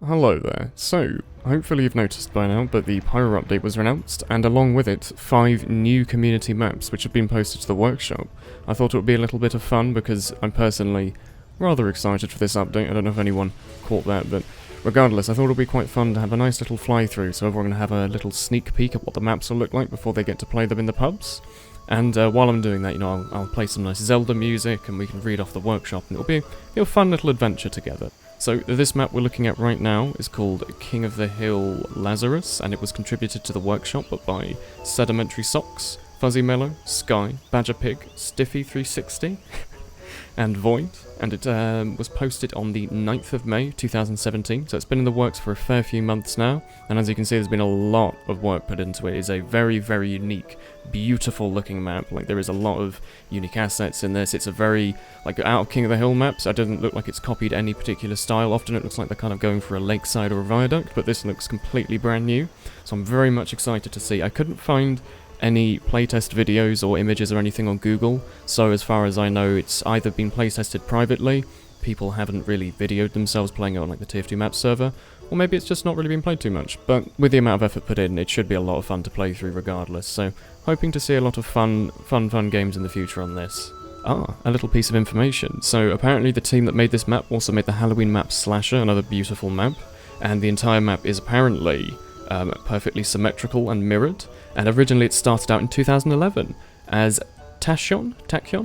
Hello there. So, hopefully you've noticed by now, but the Pyro update was announced, and along with it, 5 new community maps which have been posted to the workshop. I thought it would be a little bit of fun because I'm personally rather excited for this update. I don't know if anyone caught that, but regardless, I thought it would be quite fun to have a nice little fly-through, so everyone can have a little sneak peek at what the maps will look like before they get to play them in the pubs. And while I'm doing that, I'll play some nice Zelda music, and we can read off the workshop, and it'll be a fun little adventure together. So this map we're looking at right now is called King of the Hill Lazarus, and it was contributed to the workshop by Sedimentary Socks, Fuzzy Mellow, Sky, Badger Pig, Stiffy360, and Void, and it was posted on the 9th of May 2017, so it's been in the works for a fair few months now, and as you can see there's been a lot of work put into it. It's a very, very unique, beautiful looking map. Like, there is a lot of unique assets in this. It's a very, out of King of the Hill maps, it doesn't look like it's copied any particular style. Often it looks like they're kind of going for a lakeside or a viaduct, but this looks completely brand new, so I'm very much excited to see. I couldn't find any playtest videos or images or anything on Google, so as far as I know it's either been playtested privately, people haven't really videoed themselves playing it on the TF2 map server, or maybe it's just not really been played too much. But with the amount of effort put in, it should be a lot of fun to play through regardless, so hoping to see a lot of fun games in the future on this. A little piece of information. So apparently the team that made this map also made the Halloween map Slasher, another beautiful map, and the entire map is apparently perfectly symmetrical and mirrored, and originally it started out in 2011 as Tachyon?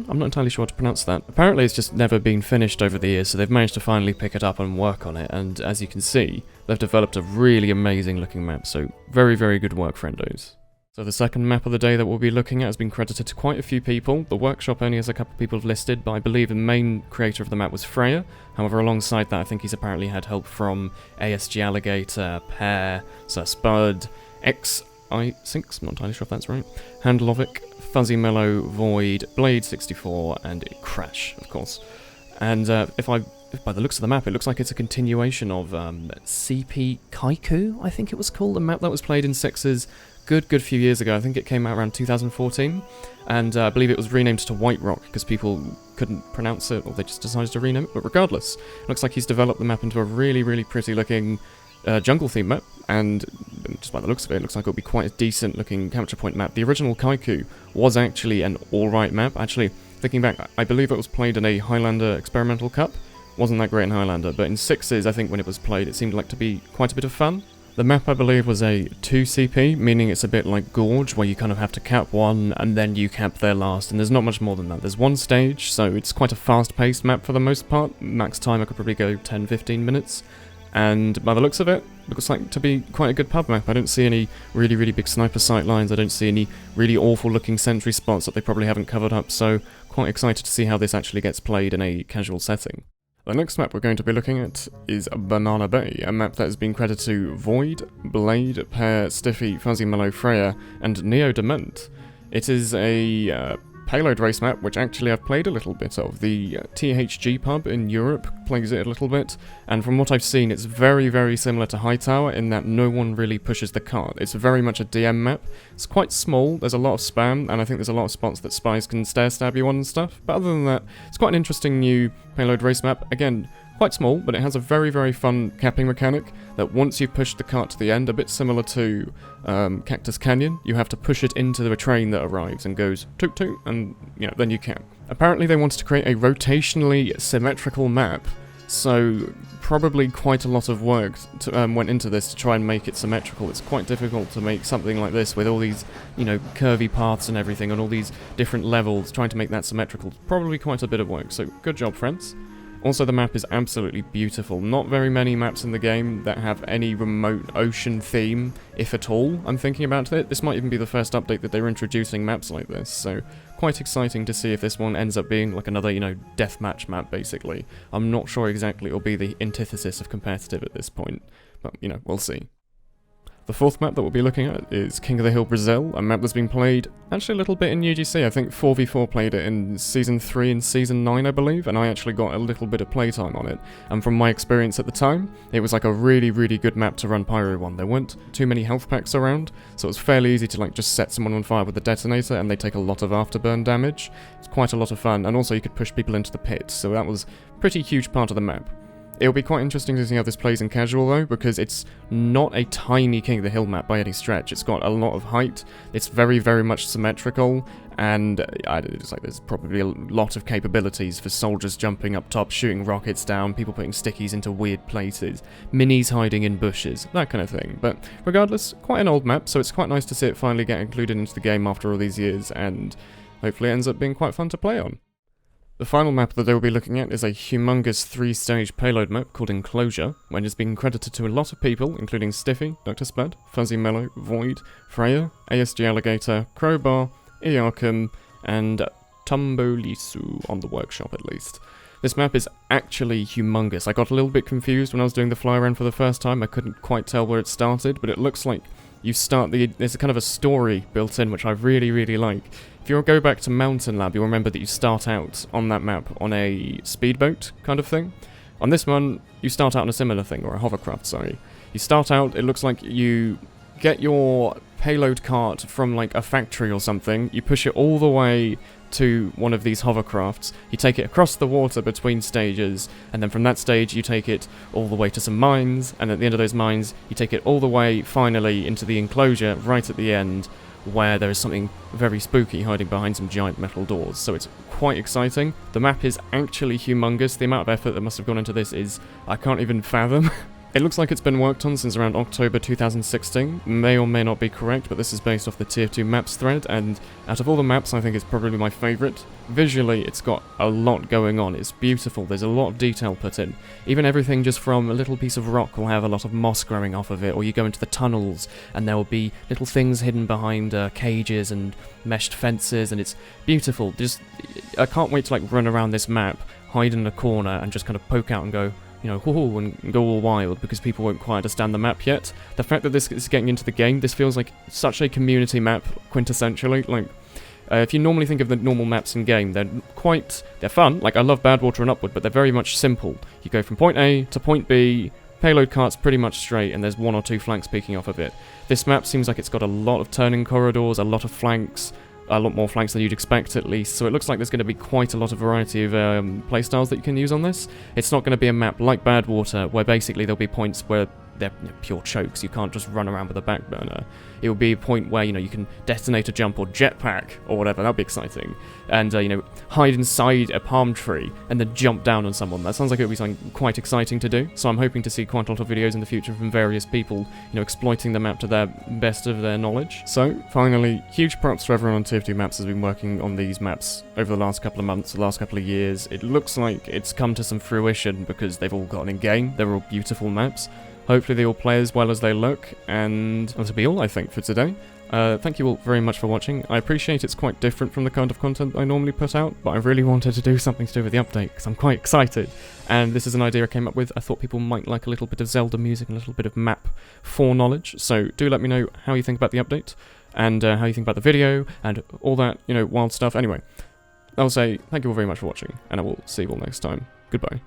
I'm not entirely sure how to pronounce that. Apparently it's just never been finished over the years, so they've managed to finally pick it up and work on it, and as you can see, they've developed a really amazing looking map, so very, very good work, friendos. So the second map of the day that we'll be looking at has been credited to quite a few people. The workshop only has a couple of people listed, but I believe the main creator of the map was Freya. However, alongside that, I think he's apparently had help from ASG Alligator, Pear, Sir Spud, X-I-Sinks, I'm not entirely sure if that's right, Handlovic, Fuzzy Mellow, Void, Blade64, and Crash, of course. And if by the looks of the map, it looks like it's a continuation of CP Kaiku, I think it was called, a map that was played in Sixes good few years ago. I think it came out around 2014, and I believe it was renamed to White Rock because people couldn't pronounce it, or they just decided to rename it. But regardless, it looks like he's developed the map into a really, really pretty looking jungle theme map, and just by the looks of it, it looks like it'll be quite a decent looking capture point map. The original Kaiku was actually an alright map. Actually, thinking back, I believe it was played in a Highlander Experimental Cup. Wasn't that great in Highlander, but in Sixes, I think when it was played, it seemed like to be quite a bit of fun. The map, I believe, was a 2CP, meaning it's a bit like Gorge, where you kind of have to cap one, and then you cap there last, and there's not much more than that. There's one stage, so it's quite a fast-paced map for the most part. Max time, I could probably go 10-15 minutes, and by the looks of it, looks like to be quite a good pub map. I don't see any really, really big sniper sight lines, I don't see any really awful-looking sentry spots that they probably haven't covered up, so quite excited to see how this actually gets played in a casual setting. The next map we're going to be looking at is Banana Bay, a map that has been credited to Void, Blade, Pear, Stiffy, Fuzzy Mellow, Freya, and Neo Dement. It is a Payload race map, which actually I've played a little bit of. The THG pub in Europe plays it a little bit, and from what I've seen, it's very, very similar to Hightower in that no one really pushes the cart. It's very much a DM map. It's quite small, there's a lot of spam, and I think there's a lot of spots that spies can stair-stab you on and stuff, but other than that, it's quite an interesting new Payload race map. Again, quite small, but it has a very, very fun capping mechanic that once you've pushed the cart to the end, a bit similar to Cactus Canyon, you have to push it into the train that arrives and goes toot toot, and then you cap. Apparently they wanted to create a rotationally symmetrical map, so probably quite a lot of work went into this to try and make it symmetrical. It's quite difficult to make something like this with all these, curvy paths and everything, and all these different levels, trying to make that symmetrical. Probably quite a bit of work, so good job, friends. Also, the map is absolutely beautiful. Not very many maps in the game that have any remote ocean theme, if at all, I'm thinking about it. This might even be the first update that they're introducing maps like this, so quite exciting to see if this one ends up being like another, deathmatch map, basically. I'm not sure exactly it'll be the antithesis of competitive at this point, but, we'll see. The fourth map that we'll be looking at is King of the Hill Brazil, a map that's been played actually a little bit in UGC. I think 4v4 played it in Season 3 and Season 9, I believe, and I actually got a little bit of playtime on it. And from my experience at the time, it was like a really, really good map to run Pyro on. There weren't too many health packs around, so it was fairly easy to just set someone on fire with a detonator, and they take a lot of afterburn damage. It's quite a lot of fun, and also you could push people into the pit, so that was a pretty huge part of the map. It'll be quite interesting to see how this plays in casual though, because it's not a tiny King of the Hill map by any stretch. It's got a lot of height, it's very, very much symmetrical, and it's like there's probably a lot of capabilities for soldiers jumping up top, shooting rockets down, people putting stickies into weird places, minis hiding in bushes, that kind of thing. But regardless, quite an old map, so it's quite nice to see it finally get included into the game after all these years, and hopefully it ends up being quite fun to play on. The final map that they will be looking at is a humongous 3-stage payload map called Enclosure, which has been credited to a lot of people, including Stiffy, Dr. Spud, Fuzzy Mellow, Void, Freya, ASG Alligator, Crowbar, Iarkham, and Tumbolisu on the workshop at least. This map is actually humongous. I got a little bit confused when I was doing the fly around for the first time. I couldn't quite tell where it started, but it looks like you start there's a kind of a story built in, which I really, really like. If you go back to Mountain Lab, you'll remember that you start out on that map on a speedboat kind of thing. On this one, you start out on a similar thing, or a hovercraft, sorry. You start out, it looks like you get your payload cart from like a factory or something, you push it all the way to one of these hovercrafts, you take it across the water between stages, and then from that stage you take it all the way to some mines, and at the end of those mines you take it all the way finally into the enclosure right at the end, where there is something very spooky hiding behind some giant metal doors. So it's quite exciting. The map is actually humongous. The amount of effort that must have gone into this is, I can't even fathom. It looks like it's been worked on since around October 2016, may or may not be correct, but this is based off the TF2 maps thread, and out of all the maps I think it's probably my favourite. Visually it's got a lot going on, it's beautiful, there's a lot of detail put in. Even everything just from a little piece of rock will have a lot of moss growing off of it, or you go into the tunnels and there will be little things hidden behind cages and meshed fences, and it's beautiful. I can't wait to like run around this map, hide in a corner and just kind of poke out and go, you know, whoo, and go all wild, because people won't quite understand the map yet. The fact that this is getting into the game, this feels like such a community map, quintessentially. Like, if you normally think of the normal maps in game, they're fun. Like, I love Badwater and Upward, but they're very much simple. You go from point A to point B, payload cart's pretty much straight, and there's one or two flanks peeking off of it. This map seems like it's got a lot of turning corridors, a lot of flanks, a lot more flanks than you'd expect at least, so it looks like there's going to be quite a lot of variety of playstyles that you can use on this. It's not going to be a map like Badwater, where basically there'll be points where they're pure chokes, you can't just run around with a back burner. It will be a point where, you know, you can detonate a jump or jetpack or whatever, that'll be exciting. And, you know, hide inside a palm tree and then jump down on someone. That sounds like it would be something quite exciting to do, so I'm hoping to see quite a lot of videos in the future from various people, you know, exploiting the map to their best of their knowledge. So, finally, huge props to everyone on TF2 Maps who's been working on these maps over the last couple of months, the last couple of years. It looks like it's come to some fruition because they've all gotten in game, they're all beautiful maps. Hopefully they all play as well as they look, and that'll be all I think for today. Thank you all very much for watching. I appreciate it's quite different from the kind of content I normally put out, but I really wanted to do something to do with the update, because I'm quite excited. And this is an idea I came up with. I thought people might like a little bit of Zelda music and a little bit of map foreknowledge, so do let me know how you think about the update, and how you think about the video, and all that, you know, wild stuff. Anyway, I'll say thank you all very much for watching, and I will see you all next time. Goodbye.